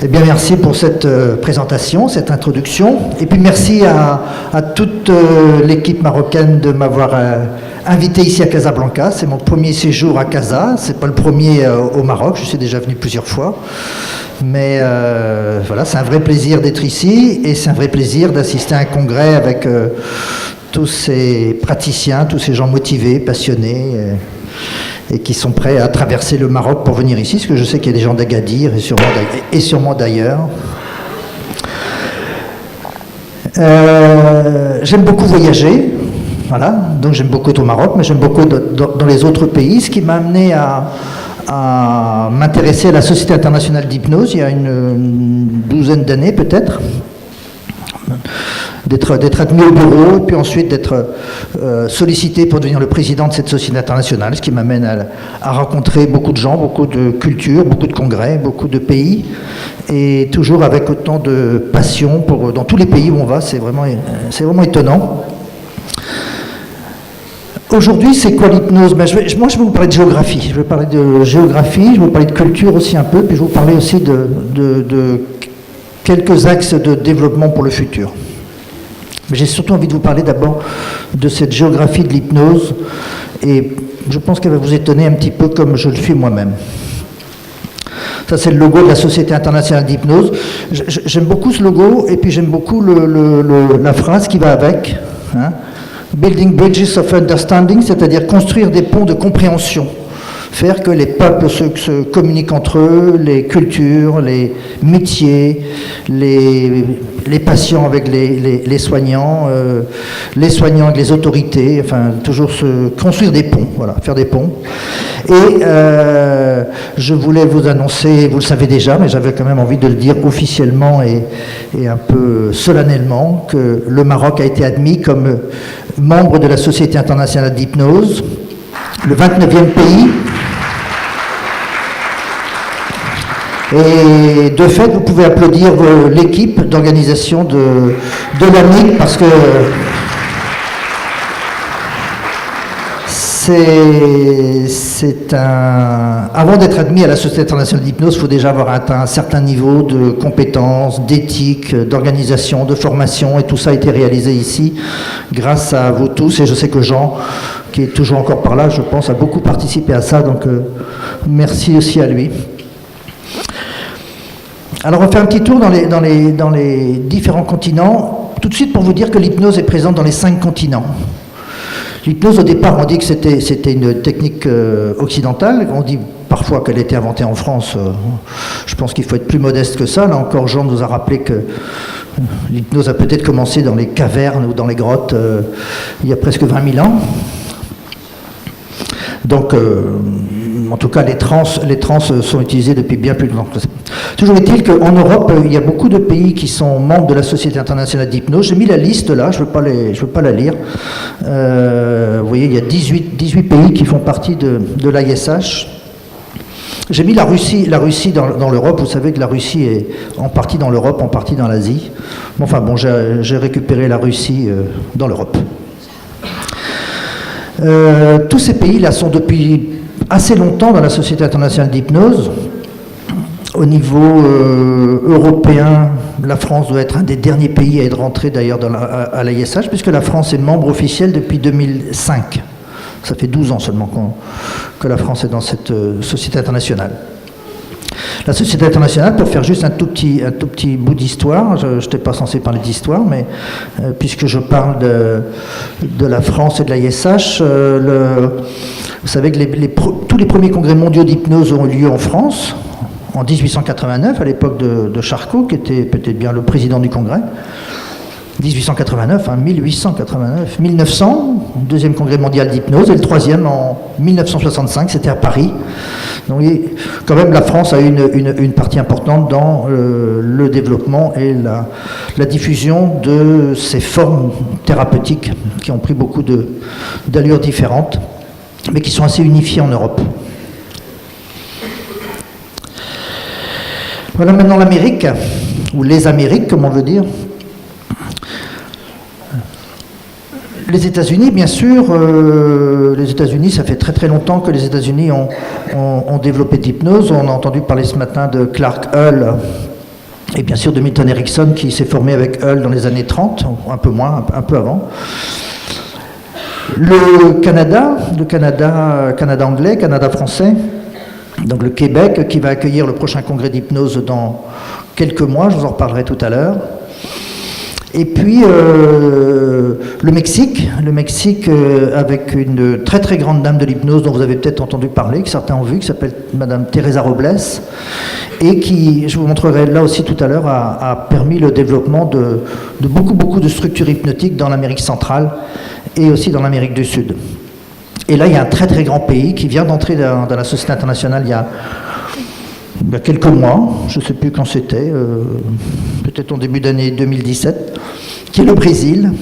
Eh bien, merci pour cette présentation, cette introduction. Et puis, merci à toute l'équipe marocaine de m'avoir invité ici à Casablanca. C'est mon premier séjour à Casa. C'est pas le premier au Maroc. Je suis déjà venu plusieurs fois. Mais voilà, c'est un vrai plaisir d'être ici. Et c'est un vrai plaisir d'assister à un congrès avec tous ces praticiens, tous ces gens motivés, passionnés. Et qui sont prêts à traverser le Maroc pour venir ici, parce que je sais qu'il y a des gens d'Agadir et sûrement d'ailleurs. J'aime beaucoup voyager, voilà, donc j'aime beaucoup être au Maroc, mais j'aime beaucoup dans les autres pays, ce qui m'a amené à m'intéresser à la Société internationale d'hypnose il y a une douzaine d'années peut-être. D'être admis au bureau, puis ensuite d'être sollicité pour devenir le président de cette société internationale, ce qui m'amène à rencontrer beaucoup de gens, beaucoup de cultures, beaucoup de congrès, beaucoup de pays, et toujours avec autant de passion dans tous les pays où on va, c'est vraiment étonnant. Aujourd'hui, c'est quoi l'hypnose? Moi, je vais vous parler de géographie. Je vais parler de géographie, je vais vous parler de culture aussi un peu, puis je vais vous parler aussi de quelques axes de développement pour le futur. Mais j'ai surtout envie de vous parler d'abord de cette géographie de l'hypnose, et je pense qu'elle va vous étonner un petit peu comme je le suis moi-même. Ça, c'est le logo de la Société internationale d'hypnose. J'aime beaucoup ce logo, et puis j'aime beaucoup la phrase qui va avec, hein. Building bridges of understanding, c'est-à-dire construire des ponts de compréhension. Faire que les peuples se communiquent entre eux, les cultures, les métiers, les patients avec les soignants, les soignants avec les autorités, enfin toujours construire des ponts, voilà, faire des ponts. Et je voulais vous annoncer, vous le savez déjà, mais j'avais quand même envie de le dire officiellement et un peu solennellement, que le Maroc a été admis comme membre de la Société internationale d'hypnose, le 29e pays. Et de fait, vous pouvez applaudir l'équipe d'organisation de l'AMIC, parce que avant d'être admis à la Société internationale d'hypnose, il faut déjà avoir atteint un certain niveau de compétences, d'éthique, d'organisation, de formation, et tout ça a été réalisé ici grâce à vous tous, et je sais que Jean, qui est toujours encore par là, je pense, a beaucoup participé à ça, donc merci aussi à lui. Alors on va faire un petit tour dans les différents continents, tout de suite pour vous dire que l'hypnose est présente dans les 5 continents. L'hypnose, au départ, on dit que c'était une technique occidentale, on dit parfois qu'elle a été inventée en France. Je pense qu'il faut être plus modeste que ça. Là encore, Jean nous a rappelé que l'hypnose a peut-être commencé dans les cavernes ou dans les grottes il y a presque 20 000 ans. Donc, en tout cas, les trans sont utilisées depuis bien plus longtemps. Toujours est-il qu'en Europe, il y a beaucoup de pays qui sont membres de la Société internationale d'hypnose. J'ai mis la liste là, je ne veux pas la lire. Vous voyez, il y a 18 pays qui font partie de l'ISH. J'ai mis la Russie dans l'Europe. Vous savez que la Russie est en partie dans l'Europe, en partie dans l'Asie. Enfin bon, j'ai récupéré la Russie dans l'Europe. Tous ces pays-là sont depuis assez longtemps dans la Société internationale d'hypnose. Au niveau européen, la France doit être un des derniers pays à être rentré d'ailleurs à l'ISH, puisque la France est membre officiel depuis 2005. Ça fait 12 ans seulement que la France est dans cette société internationale. La Société internationale, pour faire juste un tout petit bout d'histoire, je n'étais pas censé parler d'histoire, mais puisque je parle de la France et de l'ISH, vous savez que tous les premiers congrès mondiaux d'hypnose ont eu lieu en France, en 1889, à l'époque de Charcot, qui était peut-être bien le président du congrès. 1889, 1889, 1900, deuxième congrès mondial d'hypnose, et le troisième en 1965, c'était à Paris. Donc quand même la France a eu une partie importante dans le développement et la diffusion de ces formes thérapeutiques qui ont pris beaucoup d'allures différentes, mais qui sont assez unifiées en Europe. Voilà maintenant l'Amérique, ou les Amériques comme on veut dire. Les États-Unis, bien sûr, les États-Unis, ça fait très très longtemps que les États-Unis ont développé l'hypnose. On a entendu parler ce matin de Clark Hull, Et bien sûr de Milton Erickson qui s'est formé avec Hull dans les années 30, un peu moins, un peu avant. Le Canada anglais, Canada français, donc le Québec qui va accueillir le prochain congrès d'hypnose dans quelques mois, je vous en reparlerai tout à l'heure. Et puis le Mexique avec une très très grande dame de l'hypnose dont vous avez peut-être entendu parler, que certains ont vu, qui s'appelle Madame Teresa Robles, et qui, je vous montrerai là aussi tout à l'heure, a permis le développement de beaucoup de structures hypnotiques dans l'Amérique centrale et aussi dans l'Amérique du Sud. Et là, il y a un très très grand pays qui vient d'entrer dans la Société internationale il y a quelques mois, je ne sais plus quand c'était, peut-être en début d'année 2017, qui est le Brésil.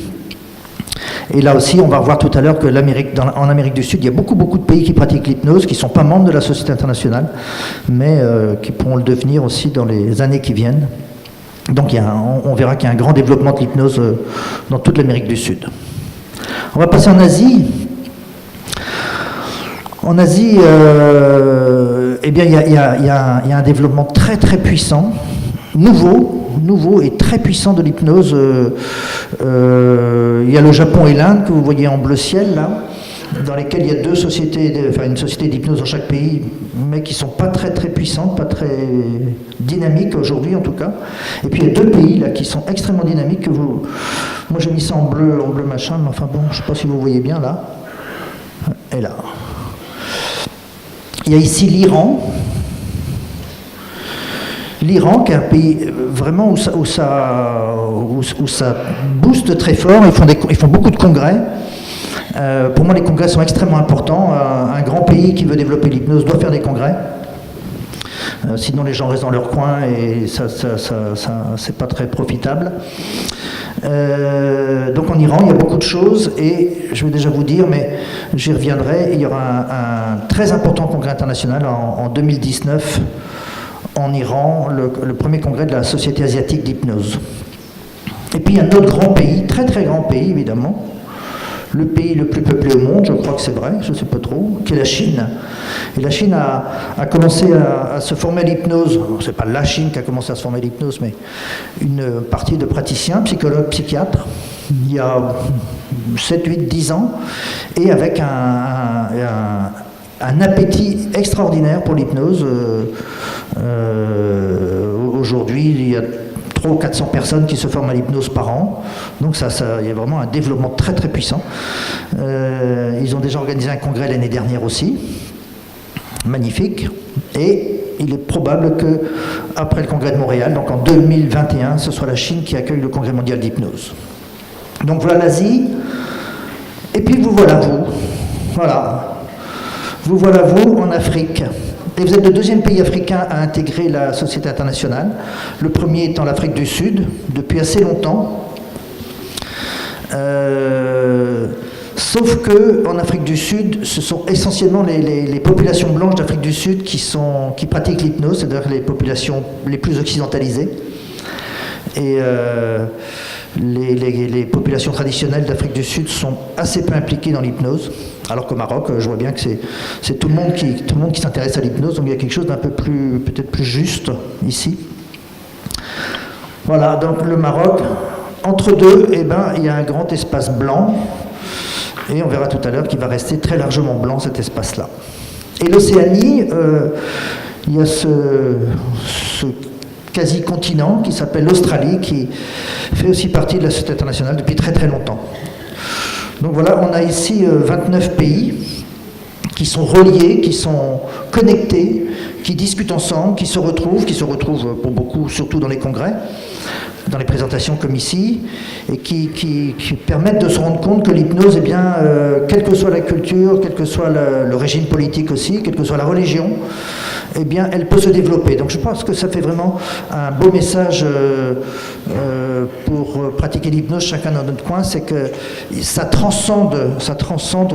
Et là aussi, on va voir tout à l'heure que en Amérique du Sud, il y a beaucoup de pays qui pratiquent l'hypnose, qui ne sont pas membres de la Société internationale, mais qui pourront le devenir aussi dans les années qui viennent. Donc on verra qu'il y a un grand développement de l'hypnose dans toute l'Amérique du Sud. On va passer en Asie. En Asie, eh bien, il y a un développement très très puissant, nouveau et très puissant de l'hypnose. Il y a le Japon et l'Inde que vous voyez en bleu ciel là, dans lesquels il y a deux sociétés, une société d'hypnose dans chaque pays, mais qui ne sont pas très très puissantes, pas très dynamiques aujourd'hui en tout cas. Et puis il y a deux pays là qui sont extrêmement dynamiques moi j'ai mis ça en bleu machin, mais enfin bon, je ne sais pas si vous voyez bien là. Et là. Il y a ici l'Iran. L'Iran, qui est un pays vraiment où ça booste très fort. Ils font beaucoup de congrès. Pour moi, les congrès sont extrêmement importants. Un grand pays qui veut développer l'hypnose doit faire des congrès. Sinon, les gens restent dans leur coin et ça c'est pas très profitable. Donc en Iran, il y a beaucoup de choses et je vais déjà vous dire, mais j'y reviendrai, il y aura un très important congrès international en 2019 en Iran, le premier congrès de la Société asiatique d'hypnose. Et puis il y a un autre grand pays, très très grand pays évidemment, le pays le plus peuplé au monde, je crois que c'est vrai, je ne sais pas trop, qui est la Chine. Et la Chine a commencé à se former à l'hypnose. Ce n'est pas la Chine qui a commencé à se former à l'hypnose, mais une partie de praticiens, psychologues, psychiatres, il y a 7, 8, 10 ans, et avec un appétit extraordinaire pour l'hypnose. Aujourd'hui, il y a 300 ou 400 personnes qui se forment à l'hypnose par an. Donc il y a vraiment un développement très très puissant. Ils ont déjà organisé un congrès l'année dernière aussi. Magnifique. Et il est probable qu'après le congrès de Montréal, donc en 2021, ce soit la Chine qui accueille le congrès mondial d'hypnose. Donc voilà l'Asie. Et puis vous voilà vous. Voilà. Vous voilà vous en Afrique. Et vous êtes le deuxième pays africain à intégrer la Société internationale. Le premier étant l'Afrique du Sud, depuis assez longtemps. Sauf qu'en Afrique du Sud, ce sont essentiellement les populations blanches d'Afrique du Sud qui pratiquent l'hypnose, c'est-à-dire les populations les plus occidentalisées. Et les populations traditionnelles d'Afrique du Sud sont assez peu impliquées dans l'hypnose. Alors qu'au Maroc, je vois bien que c'est tout le monde qui s'intéresse à l'hypnose, donc il y a quelque chose d'un peu plus, peut-être plus juste ici. Voilà, donc le Maroc, entre deux, il y a un grand espace blanc, et on verra tout à l'heure qu'il va rester très largement blanc cet espace-là. Et l'Océanie, il y a ce quasi-continent qui s'appelle l'Australie, qui fait aussi partie de la Société internationale depuis très très longtemps. Donc voilà, on a ici 29 pays qui sont reliés, qui sont connectés, qui discutent ensemble, qui se retrouvent pour beaucoup, surtout dans les congrès, dans les présentations comme ici, et qui permettent de se rendre compte que l'hypnose, quelle que soit la culture, quel que soit le régime politique aussi, quelle que soit la religion, elle peut se développer. Donc je pense que ça fait vraiment un beau message pour pratiquer l'hypnose chacun dans notre coin, c'est que ça transcende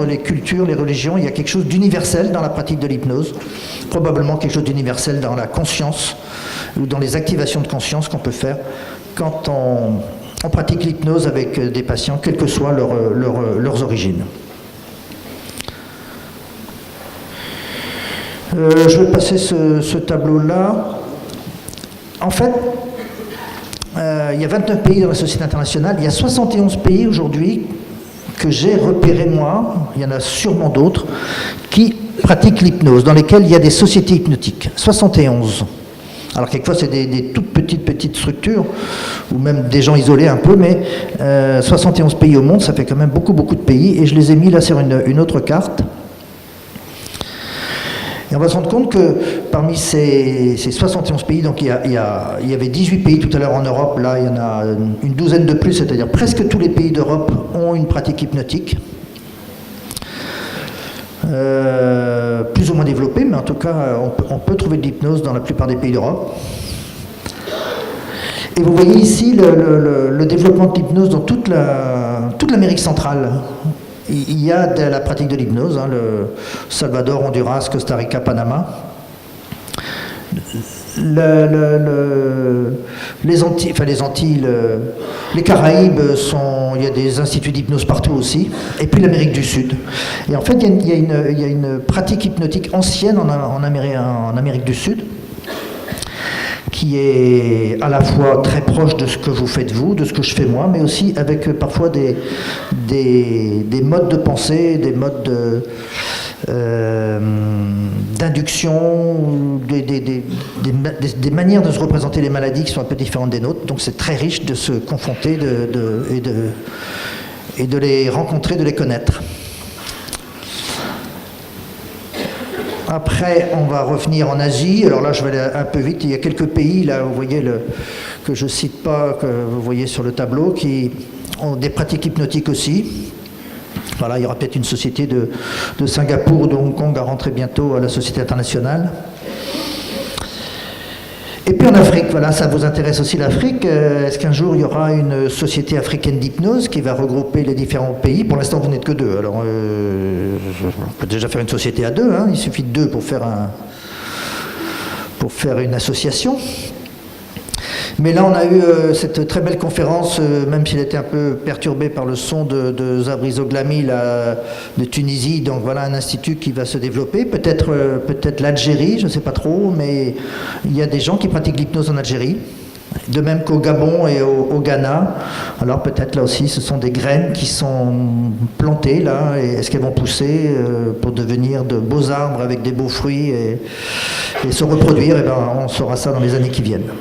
les cultures, les religions. Il y a quelque chose d'universel dans la pratique de l'hypnose, probablement quelque chose d'universel dans la conscience ou dans les activations de conscience qu'on peut faire quand on pratique l'hypnose avec des patients, quelles que soient leurs origines. Je vais passer ce tableau-là. En fait, il y a 29 pays dans la société internationale. Il y a 71 pays aujourd'hui que j'ai repérés moi, il y en a sûrement d'autres, qui pratiquent l'hypnose, dans lesquels il y a des sociétés hypnotiques. 71. Alors quelquefois c'est des toutes petites structures, ou même des gens isolés un peu, mais 71 pays au monde, ça fait quand même beaucoup de pays, et je les ai mis là sur une autre carte. Et on va se rendre compte que parmi ces 71 pays, donc il y avait 18 pays tout à l'heure en Europe, là il y en a une douzaine de plus, c'est-à-dire presque tous les pays d'Europe ont une pratique hypnotique. Plus ou moins développée, mais en tout cas on peut trouver de l'hypnose dans la plupart des pays d'Europe. Et vous voyez ici le développement de l'hypnose dans toute l'Amérique centrale. Il y a de la pratique de l'hypnose, le Salvador, Honduras, Costa Rica, Panama. Les Antilles, les Caraïbes, il y a des instituts d'hypnose partout aussi, et puis l'Amérique du Sud. Et en fait, il y a une pratique hypnotique ancienne en Amérique du Sud, qui est à la fois très proche de ce que vous faites vous, de ce que je fais moi, mais aussi avec parfois des modes de pensée, des modes d'induction, des manières de se représenter les maladies qui sont un peu différentes des nôtres. Donc c'est très riche de se confronter et de les rencontrer, de les connaître. Après, on va revenir en Asie. Alors là, je vais aller un peu vite. Il y a quelques pays, là, vous voyez, que je ne cite pas, que vous voyez sur le tableau, qui ont des pratiques hypnotiques aussi. Voilà, il y aura peut-être une société de Singapour ou de Hong Kong à rentrer bientôt à la société internationale. Et puis en Afrique, voilà, ça vous intéresse aussi l'Afrique. Est-ce qu'un jour il y aura une société africaine d'hypnose qui va regrouper les différents pays? Pour l'instant, vous n'êtes que deux. Alors, on peut déjà faire une société à deux. Il suffit de deux pour faire une association. Mais là, on a eu cette très belle conférence, même s'il était un peu perturbé par le son de Zabri Zoglami de Tunisie. Donc voilà un institut qui va se développer. Peut-être l'Algérie, je ne sais pas trop, mais il y a des gens qui pratiquent l'hypnose en Algérie. De même qu'au Gabon et au Ghana. Alors peut-être là aussi, ce sont des graines qui sont plantées là. Et est-ce qu'elles vont pousser pour devenir de beaux arbres avec des beaux fruits et se reproduire? Et ben, on saura ça dans les années qui viennent.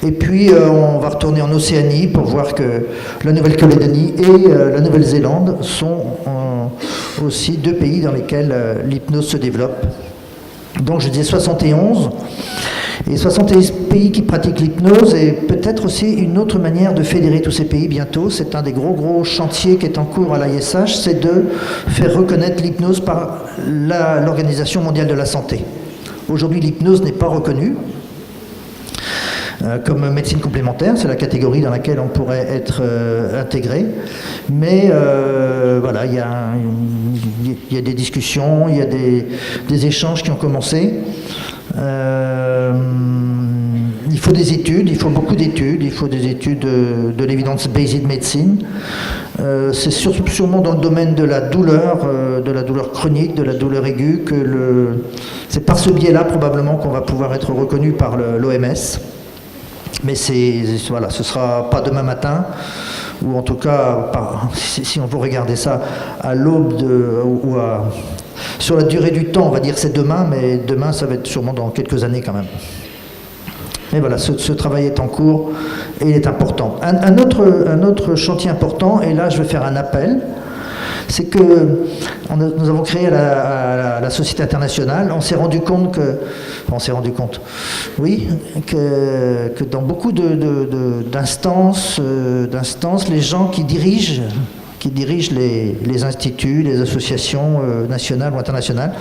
Et puis on va retourner en Océanie pour voir que la Nouvelle-Calédonie et la Nouvelle-Zélande sont aussi deux pays dans lesquels l'hypnose se développe. Donc je disais 71, et 71 pays qui pratiquent l'hypnose, et peut-être aussi une autre manière de fédérer tous ces pays bientôt. C'est un des gros chantiers qui est en cours à l'ISH, c'est de faire reconnaître l'hypnose par l'Organisation mondiale de la santé. Aujourd'hui, l'hypnose n'est pas reconnue comme médecine complémentaire, c'est la catégorie dans laquelle on pourrait être intégré. Mais voilà, il y a des discussions, il y a des échanges qui ont commencé. Il faut des études, il faut beaucoup d'études, il faut des études de l'evidence-based medicine. C'est sûrement dans le domaine de la douleur chronique, de la douleur aiguë, c'est par ce biais-là probablement qu'on va pouvoir être reconnu par l'OMS. Mais voilà, ce ne sera pas demain matin, ou en tout cas, si on veut regarder ça à l'aube sur la durée du temps, on va dire c'est demain, mais demain ça va être sûrement dans quelques années quand même. Mais voilà, ce travail est en cours et il est important. Un autre chantier important, et là je vais faire un appel, c'est que nous avons créé à la Société internationale, on s'est rendu compte que dans beaucoup d'instances, les gens qui dirigent les instituts, les associations nationales ou internationales,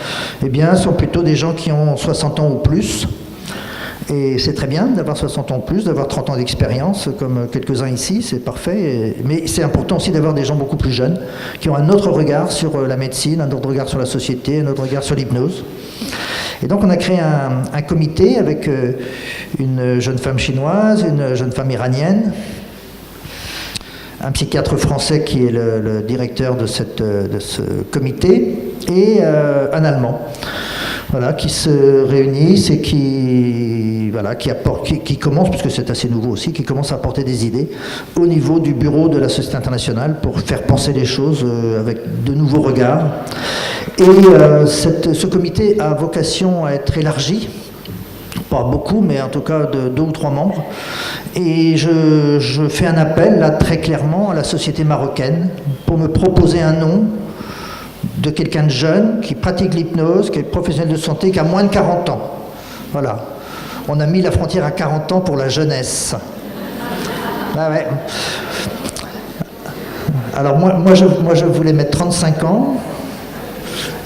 eh bien, sont plutôt des gens qui ont 60 ans ou plus. Et c'est très bien d'avoir 60 ans de plus, d'avoir 30 ans d'expérience, comme quelques-uns ici, c'est parfait. Mais c'est important aussi d'avoir des gens beaucoup plus jeunes, qui ont un autre regard sur la médecine, un autre regard sur la société, un autre regard sur l'hypnose. Et donc on a créé un comité avec une jeune femme chinoise, une jeune femme iranienne, un psychiatre français qui est le directeur de ce comité, et un Allemand. Voilà, qui se réunissent et qui qui commence, puisque c'est assez nouveau aussi, qui commence à apporter des idées au niveau du bureau de la Société internationale pour faire penser les choses avec de nouveaux regards. Et ce comité a vocation à être élargi, pas beaucoup, mais en tout cas de 2 ou 3 membres. Et je fais un appel, là, très clairement, à la société marocaine pour me proposer un nom de quelqu'un de jeune, qui pratique l'hypnose, qui est professionnel de santé, qui a moins de 40 ans. Voilà. On a mis la frontière à 40 ans pour la jeunesse. Ah ouais. Alors moi je voulais mettre 35 ans,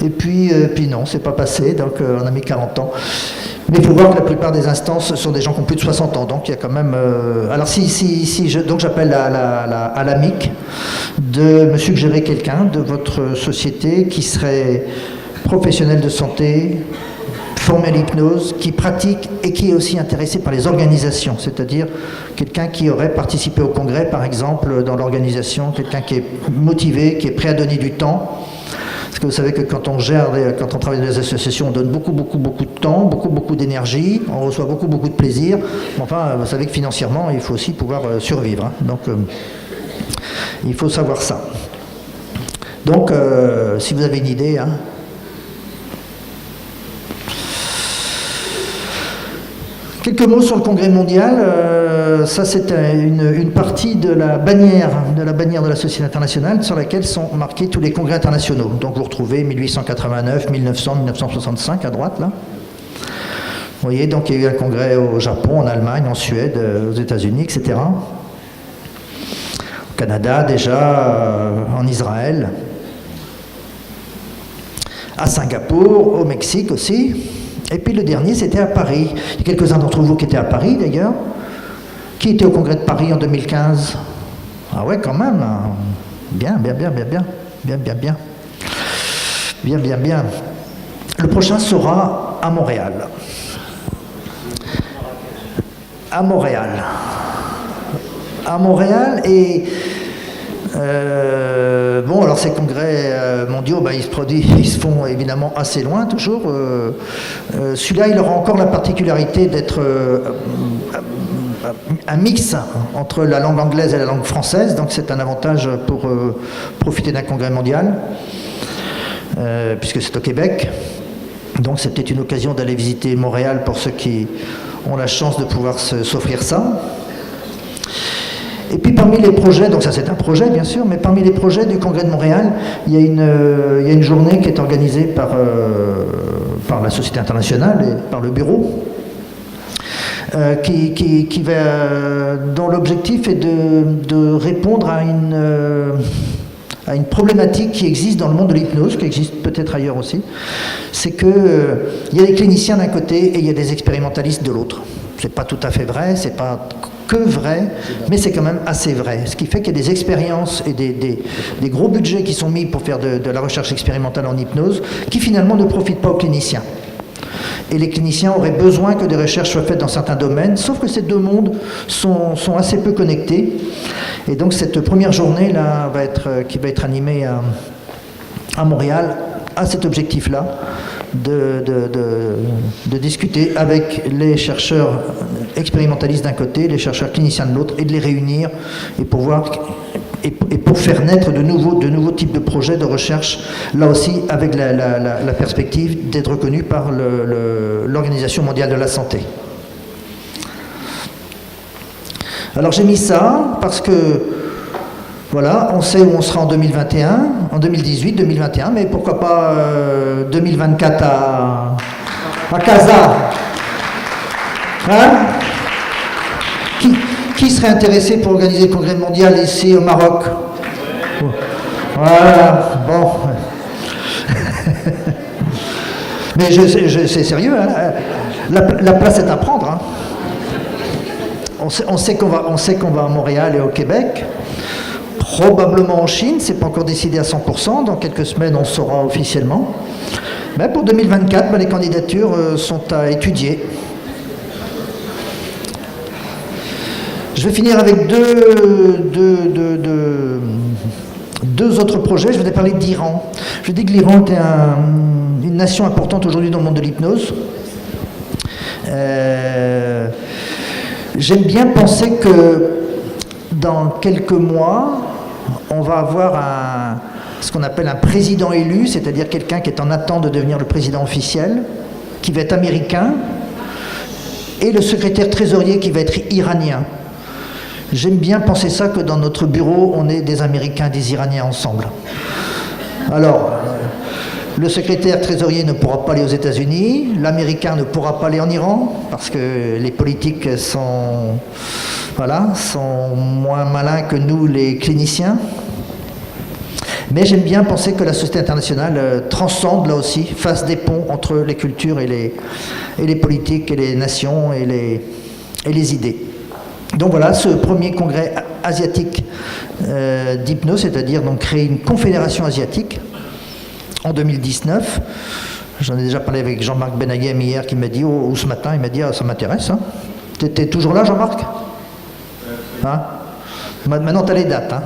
et puis non, c'est pas passé, donc on a mis 40 ans. Mais il faut voir que la plupart des instances sont des gens qui ont plus de 60 ans, donc il y a quand même... Alors donc j'appelle à l'AMIC de me suggérer quelqu'un de votre société qui serait professionnel de santé, formé à l'hypnose, qui pratique et qui est aussi intéressé par les organisations, c'est-à-dire quelqu'un qui aurait participé au congrès, par exemple, dans l'organisation, quelqu'un qui est motivé, qui est prêt à donner du temps. Parce que vous savez que quand on travaille dans les associations, on donne beaucoup de temps, beaucoup d'énergie, on reçoit beaucoup de plaisir. Mais enfin, vous savez que financièrement, il faut aussi pouvoir survivre. Hein. Donc, il faut savoir ça. Donc, si vous avez une idée... Hein, quelques mots sur le congrès mondial. Ça, c'est une partie de la bannière de la Société internationale sur laquelle sont marqués tous les congrès internationaux. Donc vous retrouvez 1889, 1900, 1965 à droite, là. Vous voyez, donc il y a eu un congrès au Japon, en Allemagne, en Suède, aux États-Unis, etc. Au Canada, déjà, en Israël, à Singapour, au Mexique aussi. Et puis le dernier, c'était à Paris. Il y a quelques-uns d'entre vous qui étaient à Paris, d'ailleurs. Qui était au congrès de Paris en 2015? Ah ouais, quand même. Bien. Le prochain sera à Montréal. À Montréal, et... bon, alors ces congrès mondiaux, ils se font évidemment assez loin toujours. Celui-là, il aura encore la particularité d'être un mix entre la langue anglaise et la langue française, donc c'est un avantage pour profiter d'un congrès mondial, puisque c'est au Québec. Donc c'est peut-être une occasion d'aller visiter Montréal pour ceux qui ont la chance de pouvoir s'offrir ça. Et puis parmi les projets, donc ça c'est un projet bien sûr, mais parmi les projets du Congrès de Montréal, il y a une journée qui est organisée par la Société internationale et par le bureau, dont l'objectif est de répondre à une problématique qui existe dans le monde de l'hypnose, qui existe peut-être ailleurs aussi. C'est qu'il y a des cliniciens d'un côté et il y a des expérimentalistes de l'autre. C'est pas tout à fait vrai, c'est pas que vrai, mais c'est quand même assez vrai. Ce qui fait qu'il y a des expériences et des gros budgets qui sont mis pour faire de la recherche expérimentale en hypnose, qui finalement ne profitent pas aux cliniciens. Et les cliniciens auraient besoin que des recherches soient faites dans certains domaines, sauf que ces deux mondes sont assez peu connectés. Et donc cette première journée-là qui va être animée à Montréal a cet objectif-là, de discuter avec les chercheurs expérimentalistes d'un côté, les chercheurs cliniciens de l'autre, et de les réunir et pour faire naître de nouveaux types de projets de recherche, là aussi avec la perspective d'être reconnus par l'Organisation mondiale de la santé. Alors j'ai mis ça parce que voilà, on sait où on sera en 2021, en 2018, 2021, mais pourquoi pas 2024 à Casa, hein? Qui serait intéressé pour organiser le congrès mondial ici au Maroc? Voilà, bon. Mais c'est sérieux, hein? La place est à prendre. Hein? On sait qu'on va à Montréal et au Québec. Probablement en Chine, c'est pas encore décidé à 100%, dans quelques semaines on saura officiellement. Mais pour 2024, les candidatures sont à étudier. Je vais finir avec deux autres projets. Je vais parler d'Iran. Je dis que l'Iran est une nation importante aujourd'hui dans le monde de l'hypnose. J'aime bien penser que dans quelques mois, on va avoir ce qu'on appelle un président élu, c'est-à-dire quelqu'un qui est en attente de devenir le président officiel, qui va être américain, et le secrétaire trésorier qui va être iranien. J'aime bien penser ça, que dans notre bureau, on est des Américains et des Iraniens ensemble. Alors, le secrétaire trésorier ne pourra pas aller aux États-Unis, l'Américain ne pourra pas aller en Iran, parce que les politiques sont moins malins que nous, les cliniciens. Mais j'aime bien penser que la société internationale transcende, là aussi, fasse des ponts entre les cultures et les politiques et les nations et les idées. Donc voilà, ce premier congrès asiatique d'hypnose, c'est-à-dire donc créer une confédération asiatique en 2019. J'en ai déjà parlé avec Jean-Marc Benaghem hier, qui m'a dit, ou ce matin, il m'a dit, ça m'intéresse. Hein. T'es toujours là, Jean-Marc? Hein? Maintenant, t'as les dates. Hein.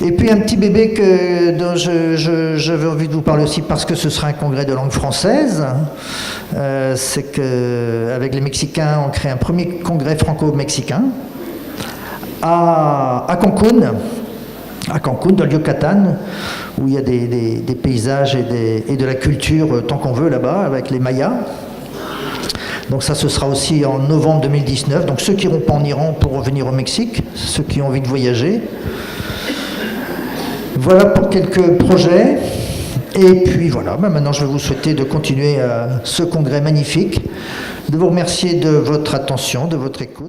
Et puis un petit bébé dont j'avais envie de vous parler aussi, parce que ce sera un congrès de langue française. C'est qu'avec les Mexicains, on crée un premier congrès franco-mexicain à Cancun, dans le Yucatan, où il y a des paysages et de la culture tant qu'on veut là-bas, avec les Mayas. Donc ça, ce sera aussi en novembre 2019. Donc ceux qui n'iront pas en Iran pourront venir au Mexique, ceux qui ont envie de voyager. Voilà pour quelques projets. Et puis voilà, maintenant je vais vous souhaiter de continuer ce congrès magnifique, de vous remercier de votre attention, de votre écoute.